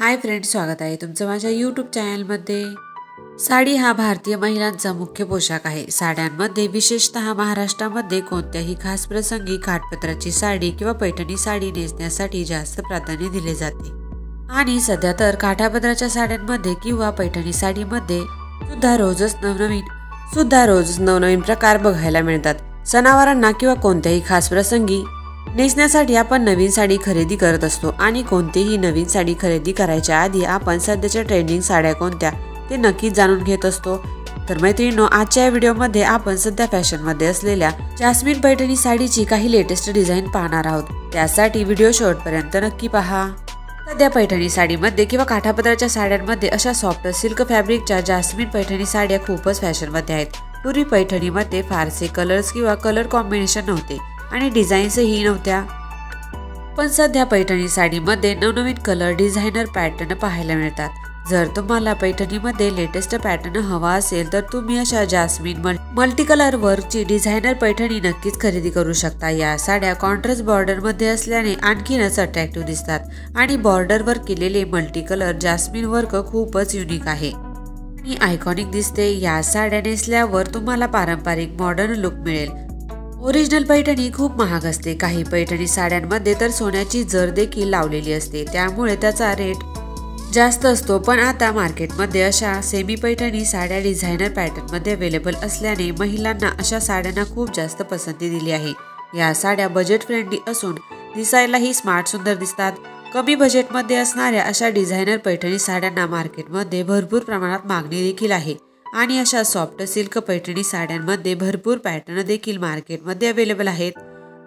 Hi friends, स्वागत आहे तुमचं माझ्या यूट्यूब चॅनलमध्ये। साडी हा भारतीय महिलांचा मुख्य पोशाख आहे। साड्यांमध्ये विशेषतः महाराष्ट्रामध्ये कोणत्याही खास प्रसंगी काठपदराची साडी किंवा पैठणी साडी नेसण्यासाठी जास्त प्राधान्य दिले जाते। आणि सध्या तर काठापदराच्या साड्यांमध्ये किंवा पैठणी साडीमध्ये सुद्धा रोजच नवनवीन प्रकार बघायला मिळतात। सणावारांना किंवा कोणत्याही खास प्रसंगी नेसण्यासाठी आपण नवीन साडी खरेदी करत असतो आणि कोणतीही नवीन साडी खरेदी करायच्या आधी आपण सध्याच्या ट्रेंडिंग साड्या कोणत्या ते नक्कीच जाणून घेत असतो। तर मैत्रिणींनो, आजच्या व्हिडिओमध्ये आपण सध्या फॅशनमध्ये असलेल्या जास्मिन पैठणी साडीची काही लेटेस्ट डिझाईन पाहणार आहोत। त्यासाठी व्हिडिओ शेवटपर्यंत नक्की पहा। सध्या पैठणी साडीमध्ये किंवा काठापदराच्या साड्यांमध्ये अशा सॉफ्ट सिल्क फॅब्रिकच्या जास्मिन पैठणी साड्या खूपच फॅशनमध्ये आहेत। पूर्वी पैठणीमध्ये फारसे कलर्स किंवा कलर कॉम्बिनेशन नव्हते आणि डिझाईन्सही नव्हत्या, पण सध्या पैठणी साडीमध्ये नवनवीन कलर डिझायनर पॅटर्न पाहायला मिळतात। जर तुम्हाला पैठणीमध्ये लेटेस्ट पॅटर्न हवा असेल तर तुम्ही अशा जास्मिन मल्टी कलर वर्कची डिझायनर पैठणी नक्कीच खरेदी करू शकता। या साड्या कॉन्ट्रास्ट बॉर्डर मध्ये असल्याने आणखीनच अट्रॅक्टिव्ह दिसतात आणि बॉर्डरवर केलेले मल्टी कलर जास्मिन वर्क खूपच युनिक आहे आणि आयकॉनिक दिसते। या साड्या नेसल्यावर तुम्हाला पारंपरिक मॉडर्न लुक मिळेल। ओरिजिनल पैठणी खूप महाग असते। काही पैठणी साड्यांमध्ये तर सोन्याची जर देखील लावलेली असते, त्यामुळे त्याचा रेट जास्त असतो। पण आता मार्केटमध्ये अशा सेमी पैठणी साड्या डिझायनर पॅटर्न मध्ये अवेलेबल असल्याने महिलांना अशा साड्यांना खूप जास्त पसंती दिली आहे। या साड्या बजेट फ्रेंडली असून दिसायलाही स्मार्ट सुंदर दिसतात। कमी बजेटमध्ये असणाऱ्या अशा डिझायनर पैठणी साड्यांना मार्केटमध्ये भरपूर प्रमाणात मागणी देखील आहे आणि अशा सॉफ्ट सिल्क पैठणी साड्यांमध्ये भरपूर पॅटर्न देखील मार्केटमध्ये अवेलेबल आहेत।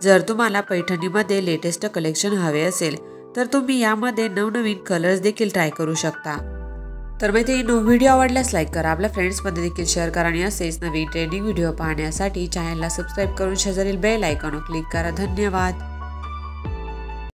जर तुम्हाला पैठणीमध्ये लेटेस्ट कलेक्शन हवे असेल तर तुम्ही यामध्ये नवनवीन कलर्स देखील ट्राय करू शकता। तर मैत्रिणींनो, व्हिडिओ आवडल्यास लाईक करा, आपल्या फ्रेंड्समध्ये देखील शेअर करा आणि असेच नवीन ट्रेंडिंग व्हिडिओ पाहण्यासाठी चॅनलला सबस्क्राईब करून शेजारील बेल आयकॉनवर क्लिक करा। धन्यवाद।